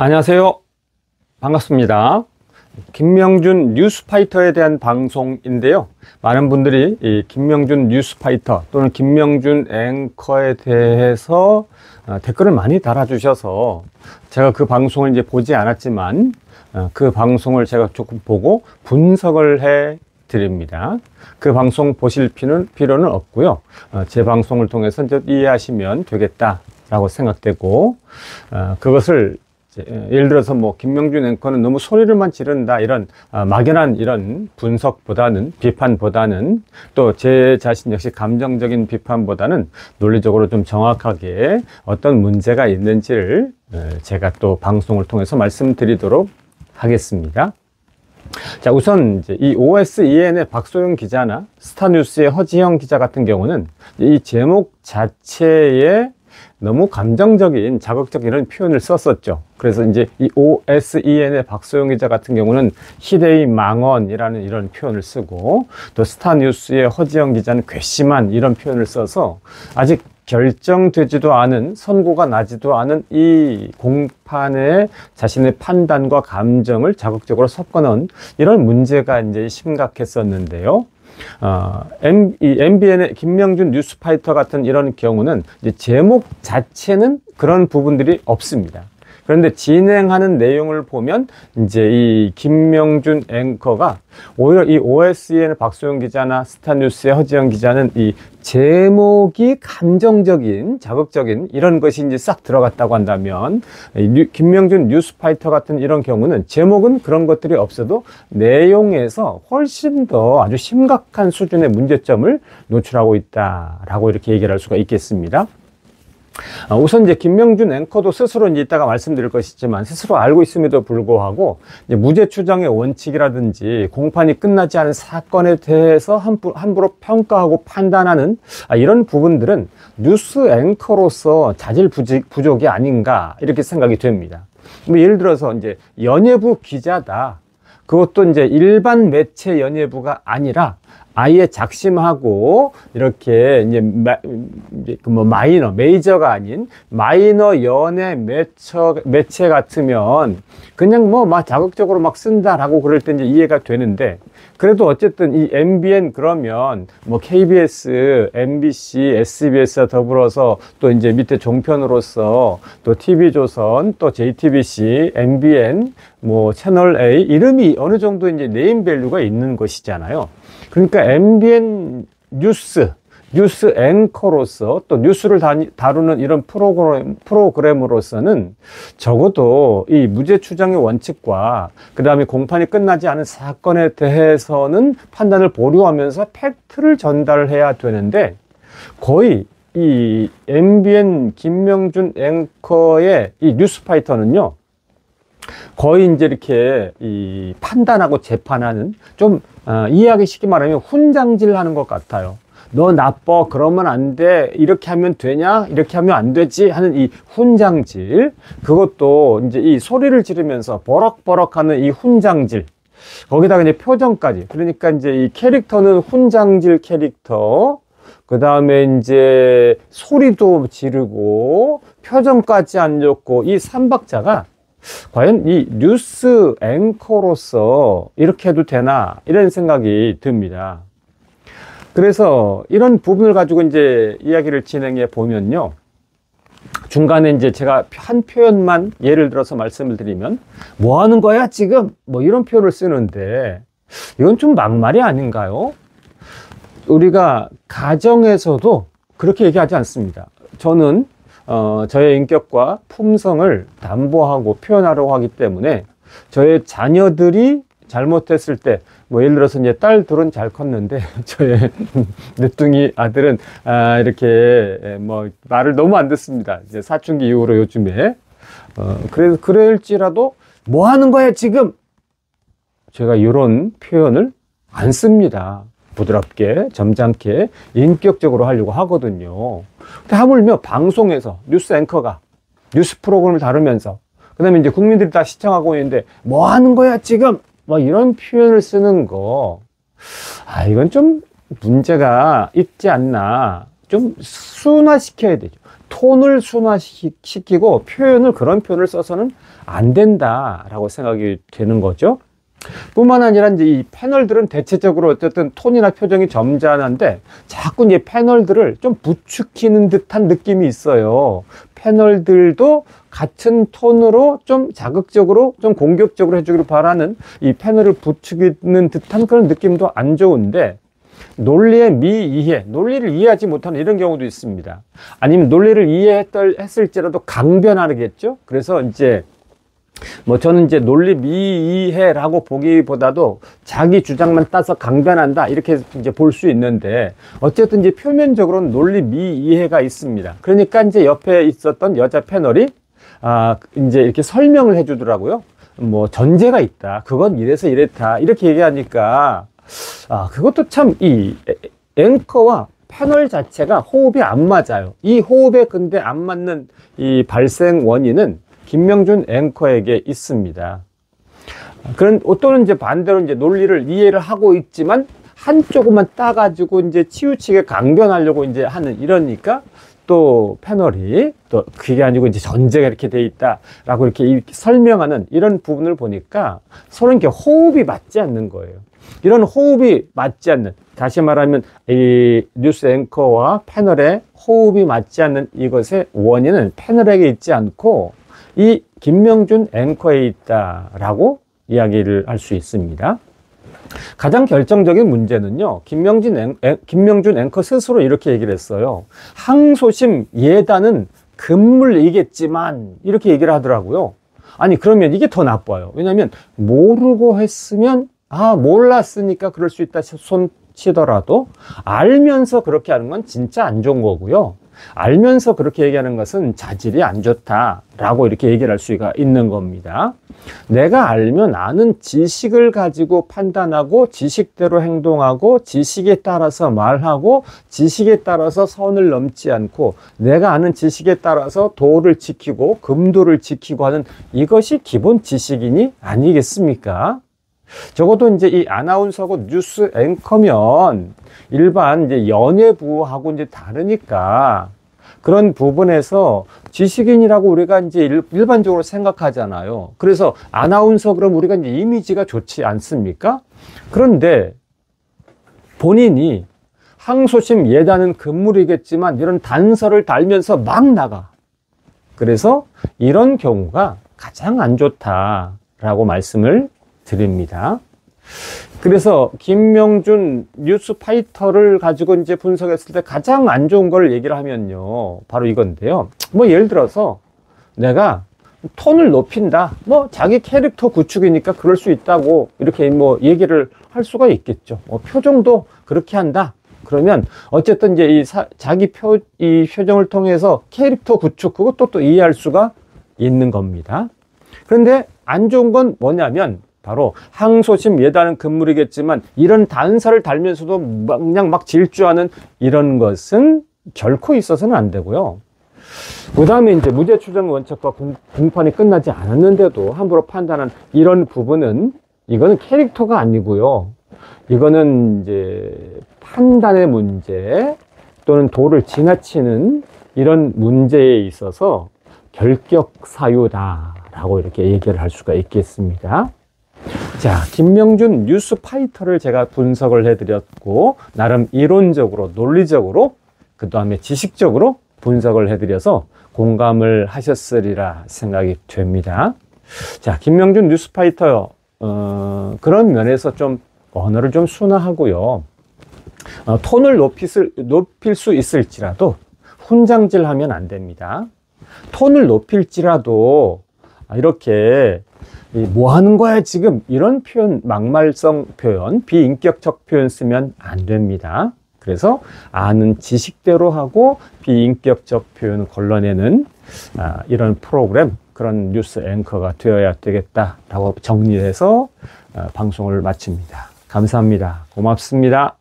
안녕하세요. 반갑습니다. 김명준 뉴스파이터에 대한 방송인데요. 많은 분들이 이 김명준 뉴스파이터 또는 김명준 앵커에 대해서 댓글을 많이 달아주셔서 제가 그 방송을 이제 보지 않았지만 그 방송을 제가 조금 보고 분석을 해 드립니다. 그 방송 보실 필요는 없고요. 제 방송을 통해서 이제 이해하시면 되겠다라고 생각되고, 그것을 예를 들어서 뭐 김명준 앵커는 너무 소리를만 지른다, 이런 막연한 이런 분석보다는, 비판보다는, 또 제 자신 역시 감정적인 비판보다는 논리적으로 좀 정확하게 어떤 문제가 있는지를 제가 또 방송을 통해서 말씀드리도록 하겠습니다. 자, 우선 이제 이 OSEN의 박소영 기자나 스타뉴스의 허지영 기자 같은 경우는 이 제목 자체에 너무 감정적인, 자극적인 이런 표현을 썼었죠. 그래서 이제 이 OSEN의 박소영 기자 같은 경우는 희대의 망언이라는 이런 표현을 쓰고, 또 스타뉴스의 허지영 기자는 괘씸한 이런 표현을 써서 아직 결정되지도 않은, 선고가 나지도 않은 이 공판에 자신의 판단과 감정을 자극적으로 섞어놓은 이런 문제가 이제 심각했었는데요. 이 MBN의 김명준 뉴스파이터 같은 이런 경우는 이제 제목 자체는 그런 부분들이 없습니다. 그런데 진행하는 내용을 보면 이제 이 김명준 앵커가 오히려 이 OSEN의 박소영 기자나 스타뉴스의 허지영 기자는 이 제목이 감정적인, 자극적인 이런 것이 이제 싹 들어갔다고 한다면, 김명준 뉴스파이터 같은 이런 경우는 제목은 그런 것들이 없어도 내용에서 훨씬 더 아주 심각한 수준의 문제점을 노출하고 있다라고 이렇게 얘기를 할 수가 있겠습니다. 우선 이제 김명준 앵커도 스스로 이제 이따가 말씀드릴 것이지만, 스스로 알고 있음에도 불구하고 이제 무죄 추정의 원칙이라든지 공판이 끝나지 않은 사건에 대해서 함부로 평가하고 판단하는 이런 부분들은 뉴스 앵커로서 자질 부족이 아닌가 이렇게 생각이 됩니다. 뭐 예를 들어서 이제 연예부 기자다, 그것도 이제 일반 매체 연예부가 아니라 아예 작심하고 이렇게 이제 메이저가 아닌 마이너 연예 매체 같으면 그냥 뭐 막 자극적으로 막 쓴다라고 그럴 때 이제 이해가 되는데, 그래도 어쨌든 이 MBN 그러면 뭐 KBS, MBC, SBS와 더불어서 또 이제 밑에 종편으로서 또 TV조선, 또 JTBC, MBN, 뭐 채널 A, 이름이 어느 정도 이제 네임밸류가 있는 것이잖아요. 그러니까 MBN 뉴스 앵커로서 또 뉴스를 다루는 이런 프로그램으로서는 적어도 이 무죄 추정의 원칙과 그 다음에 공판이 끝나지 않은 사건에 대해서는 판단을 보류하면서 팩트를 전달해야 되는데, 거의 이 MBN 김명준 앵커의 이 뉴스파이터는요, 거의 이제 이렇게 이 판단하고 재판하는, 좀 이해하기 쉽게 말하면 훈장질 하는 것 같아요. 너 나빠, 그러면 안 돼, 이렇게 하면 되냐, 이렇게 하면 안 되지 하는 이 훈장질, 그것도 이제 이 소리를 지르면서 버럭버럭 하는 이 훈장질, 거기다가 이제 표정까지, 그러니까 이제 이 캐릭터는 훈장질 캐릭터, 그 다음에 이제 소리도 지르고 표정까지 안 좋고, 이 삼박자가 과연 이 뉴스 앵커로서 이렇게 해도 되나, 이런 생각이 듭니다. 그래서 이런 부분을 가지고 이제 이야기를 진행해 보면요, 중간에 이제 제가 한 표현만 예를 들어서 말씀을 드리면, 뭐 하는 거야 지금, 뭐 이런 표현을 쓰는데, 이건 좀 막말이 아닌가요? 우리가 가정에서도 그렇게 얘기하지 않습니다. 저는 저의 인격과 품성을 담보하고 표현하려고 하기 때문에, 저의 자녀들이 잘못했을 때, 뭐 예를 들어서 이제 딸들은 잘 컸는데 저의 늦둥이 아들은 이렇게 뭐 말을 너무 안 듣습니다. 이제 사춘기 이후로 요즘에 그래서 그럴지라도 뭐 하는 거야 지금, 제가 이런 표현을 안 씁니다. 부드럽게, 점잖게, 인격적으로 하려고 하거든요. 근데 하물며 방송에서 뉴스 앵커가 뉴스 프로그램을 다루면서, 그 다음에 이제 국민들이 다 시청하고 있는데 뭐 하는 거야 지금, 뭐 이런 표현을 쓰는 거, 이건 좀 문제가 있지 않나, 좀 순화시켜야 되죠. 톤을 순화시키고 그런 표현을 써서는 안 된다라고 생각이 되는 거죠. 뿐만 아니라 이제 이 패널들은 대체적으로 어쨌든 톤이나 표정이 점잖은데 자꾸 이제 패널들을 좀 부추기는 듯한 느낌이 있어요. 패널들도 같은 톤으로 좀 자극적으로 좀 공격적으로 해주기를 바라는 이 패널을 부추기는 듯한 그런 느낌도 안 좋은데, 논리의 미이해, 논리를 이해하지 못하는 이런 경우도 있습니다. 아니면 논리를 이해했을지라도 강변하겠죠. 그래서 이제 저는 이제 논리 미이해라고 보기보다도 자기 주장만 따서 강변한다 이렇게 이제 볼 수 있는데, 어쨌든 이제 표면적으로는 논리 미이해가 있습니다. 그러니까 이제 옆에 있었던 여자 패널이 이제 이렇게 설명을 해주더라고요. 전제가 있다. 그건 이래서 이랬다. 이렇게 얘기하니까 그것도 참 이 앵커와 패널 자체가 호흡이 안 맞아요. 이 호흡에 근데 안 맞는 이 발생 원인은 김명준 앵커에게 있습니다. 또는 이제 반대로 이제 논리를 이해를 하고 있지만 한쪽만 따가지고 이제 치우치게 강변하려고 이제 하는, 이러니까 또 패널이 또 그게 아니고 이제 전제가 이렇게 돼 있다라고 이렇게 설명하는 이런 부분을 보니까 서로 이렇게 호흡이 맞지 않는 거예요. 이런 호흡이 맞지 않는, 다시 말하면 이 뉴스 앵커와 패널의 호흡이 맞지 않는 이것의 원인은 패널에게 있지 않고 이 김명준 앵커에 있다라고 이야기를 할 수 있습니다. 가장 결정적인 문제는요, 김명준 앵커 스스로 이렇게 얘기를 했어요. 항소심 예단은 금물이겠지만 이렇게 얘기를 하더라고요. 아니, 그러면 이게 더 나빠요. 왜냐하면 모르고 했으면 몰랐으니까 그럴 수 있다 손 치더라도 알면서 그렇게 하는 건 진짜 안 좋은 거고요. 알면서 그렇게 얘기하는 것은 자질이 안 좋다라고 이렇게 얘기를 할 수가 있는 겁니다. 내가 알면 아는 지식을 가지고 판단하고 지식대로 행동하고 지식에 따라서 말하고 지식에 따라서 선을 넘지 않고 내가 아는 지식에 따라서 도를 지키고 금도를 지키고 하는, 이것이 기본 지식인이 아니겠습니까? 적어도 이제 이 아나운서고 뉴스 앵커면 일반 이제 연예부하고 이제 다르니까 그런 부분에서 지식인이라고 우리가 이제 일반적으로 생각하잖아요. 그래서 아나운서 그럼 우리가 이제 이미지가 좋지 않습니까? 그런데 본인이 항소심 예단은 금물이겠지만 이런 단서를 달면서 막 나가. 그래서 이런 경우가 가장 안 좋다라고 말씀을 드립니다. 그래서 김명준 뉴스파이터를 가지고 이제 분석했을 때 가장 안 좋은 걸 얘기를 하면요, 바로 이건데요. 예를 들어서 내가 톤을 높인다. 자기 캐릭터 구축이니까 그럴 수 있다고 이렇게 얘기를 할 수가 있겠죠. 표정도 그렇게 한다. 그러면 어쨌든 이제 자기 이 표정을 통해서 캐릭터 구축, 그것도 또 이해할 수가 있는 겁니다. 그런데 안 좋은 건 뭐냐면 바로 항소심 예단은 금물이겠지만 이런 단서를 달면서도 그냥 막 질주하는 이런 것은 결코 있어서는 안 되고요. 그 다음에 이제 무죄 추정 원칙과 공판이 끝나지 않았는데도 함부로 판단한 이런 부분은, 이거는 캐릭터가 아니고요. 이거는 이제 판단의 문제 또는 도를 지나치는 이런 문제에 있어서 결격 사유다라고 이렇게 얘기를 할 수가 있겠습니다. 자, 김명준 뉴스파이터를 제가 분석을 해드렸고, 나름 이론적으로, 논리적으로, 그 다음에 지식적으로 분석을 해드려서 공감을 하셨으리라 생각이 됩니다. 자, 김명준 뉴스파이터, 그런 면에서 좀 언어를 좀 순화하고요. 톤을 높일 수 있을지라도 훈장질 하면 안 됩니다. 톤을 높일지라도 이렇게 뭐 하는 거야 지금, 이런 표현, 막말성 표현, 비인격적 표현 쓰면 안 됩니다. 그래서 아는 지식대로 하고 비인격적 표현을 걸러내는 이런 프로그램, 그런 뉴스 앵커가 되어야 되겠다라고 정리해서 방송을 마칩니다. 감사합니다. 고맙습니다.